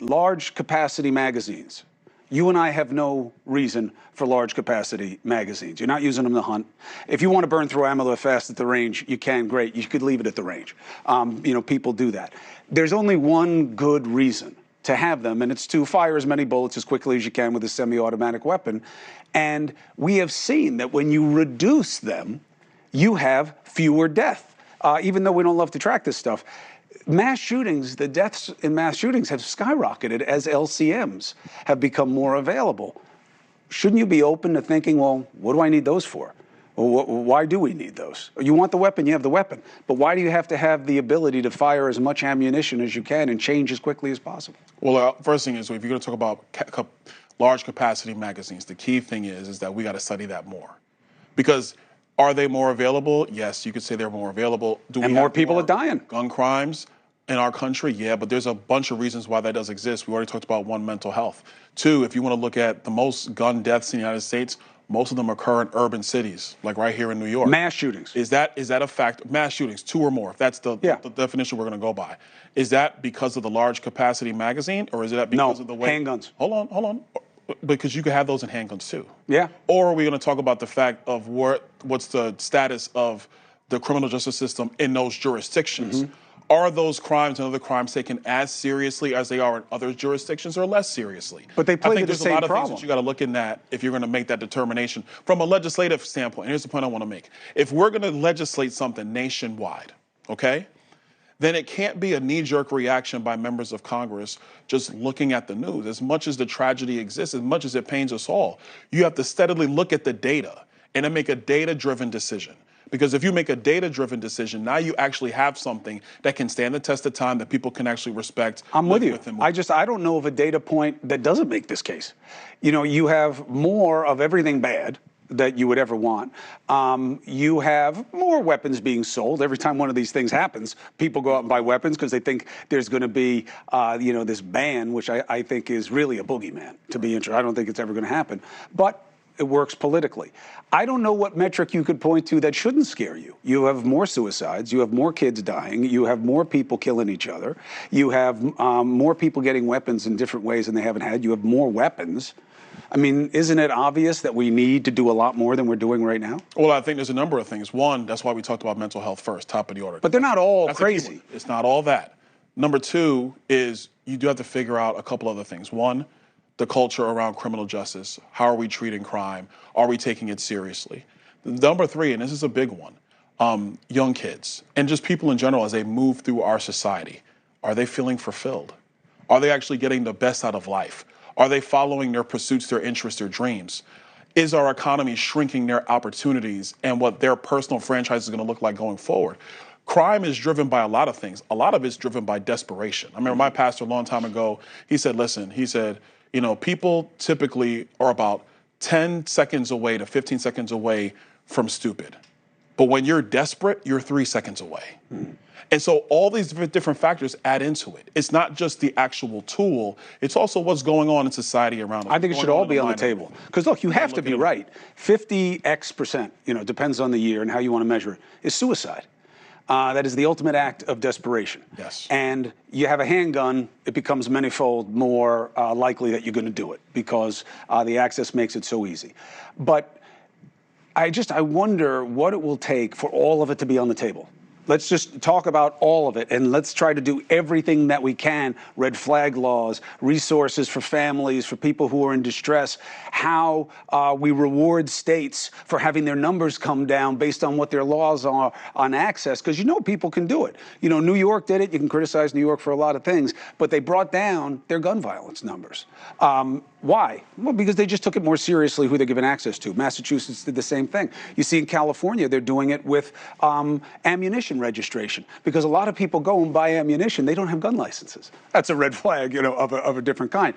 it. Large capacity magazines. You and I have no reason for large capacity magazines. You're not using them to hunt. If you want to burn through ammo fast at the range, you can, great. You could leave it at the range. People do that. There's only one good reason to have them, and it's to fire as many bullets as quickly as you can with a semi-automatic weapon. And we have seen that when you reduce them, you have fewer deaths. Even though we don't love to track this stuff, mass shootings, the deaths in mass shootings have skyrocketed as LCMs have become more available. Shouldn't you be open to thinking, well, what do I need those for? Well, why do we need those? You want the weapon, you have the weapon. But why do you have to have the ability to fire as much ammunition as you can and change as quickly as possible? Well, first thing is, if you're going to talk about large capacity magazines, the key thing is that we got to study that more. Because are they more available? Yes, you could say they're more available. And more people are dying. Gun crimes in our country? Yeah, but there's a bunch of reasons why that does exist. We already talked about one, mental health. Two, if you want to look at the most gun deaths in the United States, most of them occur in urban cities, like right here in New York. Mass shootings. Is that a fact? Mass shootings, 2 or more, if that's the definition we're going to go by. Is that because of the large capacity magazine, or is that because of the way? Handguns. Hold on. Because you could have those in handguns too. Yeah. Or are we going to talk about the fact of what's the status of the criminal justice system in those jurisdictions? Mm-hmm. Are those crimes and other crimes taken as seriously as they are in other jurisdictions, or less seriously? But they play the same problem. I think there's a lot of things that you got to look in that if you're going to make that determination from a legislative standpoint. And here's the point I want to make. If we're going to legislate something nationwide, okay, then it can't be a knee-jerk reaction by members of Congress just looking at the news. As much as the tragedy exists, as much as it pains us all, you have to steadily look at the data and then make a data-driven decision. Because if you make a data-driven decision, now you actually have something that can stand the test of time, that people can actually respect. I'm with you. I don't know of a data point that doesn't make this case. You have more of everything bad that you would ever want. You have more weapons being sold. Every time one of these things happens, people go out and buy weapons because they think there's going to be, this ban, which I think is really a boogeyman, to be interested. I don't think it's ever going to happen. But it works politically. I don't know what metric you could point to that shouldn't scare you. You have more suicides. You have more kids dying. You have more people killing each other. You have more people getting weapons in different ways than they haven't had. You have more weapons. I mean, isn't it obvious that we need to do a lot more than we're doing right now? Well, I think there's a number of things. One, that's why we talked about mental health first, top of the order. But they're not all crazy. It's not all that. Number two is you do have to figure out a couple other things. One, the culture around criminal justice. How are we treating crime? Are we taking it seriously? Number three, and this is a big one, young kids and just people in general as they move through our society. Are they feeling fulfilled? Are they actually getting the best out of life? Are they following their pursuits, their interests, their dreams? Is our economy shrinking their opportunities and what their personal franchise is going to look like going forward? Crime is driven by a lot of things. A lot of it's driven by desperation. I remember my pastor a long time ago, he said, people typically are about 10 seconds away to 15 seconds away from stupid. But when you're desperate, you're 3 seconds away. And so all these different factors add into it. It's not just the actual tool. It's also what's going on in society around us. I think it should all be on the table. Because, look, you have to be right. 50x%, depends on the year and how you want to measure it, is suicide. That is the ultimate act of desperation. Yes. And you have a handgun, it becomes manyfold more likely that you're going to do it because the access makes it so easy. But I wonder what it will take for all of it to be on the table. Let's just talk about all of it, and let's try to do everything that we can. Red flag laws, resources for families, for people who are in distress, how we reward states for having their numbers come down based on what their laws are on access, because people can do it. New York did it. You can criticize New York for a lot of things, but they brought down their gun violence numbers. Why? Well, because they just took it more seriously who they're giving access to. Massachusetts did the same thing. You see in California, they're doing it with ammunition registration, because a lot of people go and buy ammunition. They don't have gun licenses. That's a red flag, of a different kind.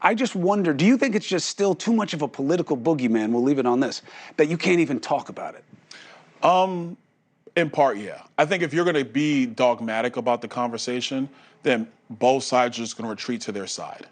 I just wonder, do you think it's just still too much of a political boogeyman, we'll leave it on this, that you can't even talk about it? In part, yeah. I think if you're going to be dogmatic about the conversation, then both sides are just going to retreat to their side.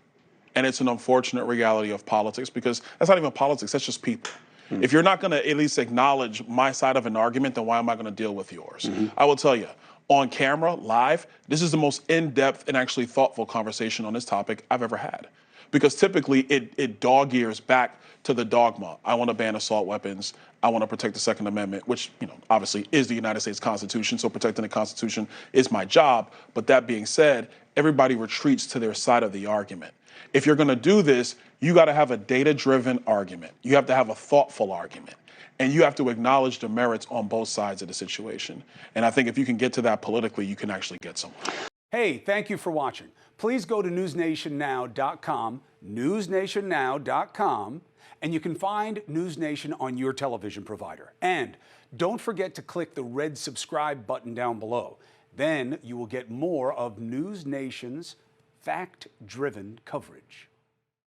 And it's an unfortunate reality of politics, because that's not even politics, that's just people. If you're not going to at least acknowledge my side of an argument, then why am I going to deal with yours? I will tell you, on camera, live, this is the most in-depth and actually thoughtful conversation on this topic I've ever had. Because typically it dog ears back to the dogma. I want to ban assault weapons. I want to protect the Second Amendment, which, obviously is the United States Constitution. So protecting the Constitution is my job. But that being said, everybody retreats to their side of the argument. If you're going to do this, you got to have a data-driven argument. You have to have a thoughtful argument. And you have to acknowledge the merits on both sides of the situation. And I think if you can get to that politically, you can actually get somewhere. Hey, thank you for watching. Please go to newsnationnow.com, newsnationnow.com, and you can find NewsNation on your television provider. And don't forget to click the red subscribe button down below. Then you will get more of NewsNation's fact-driven coverage.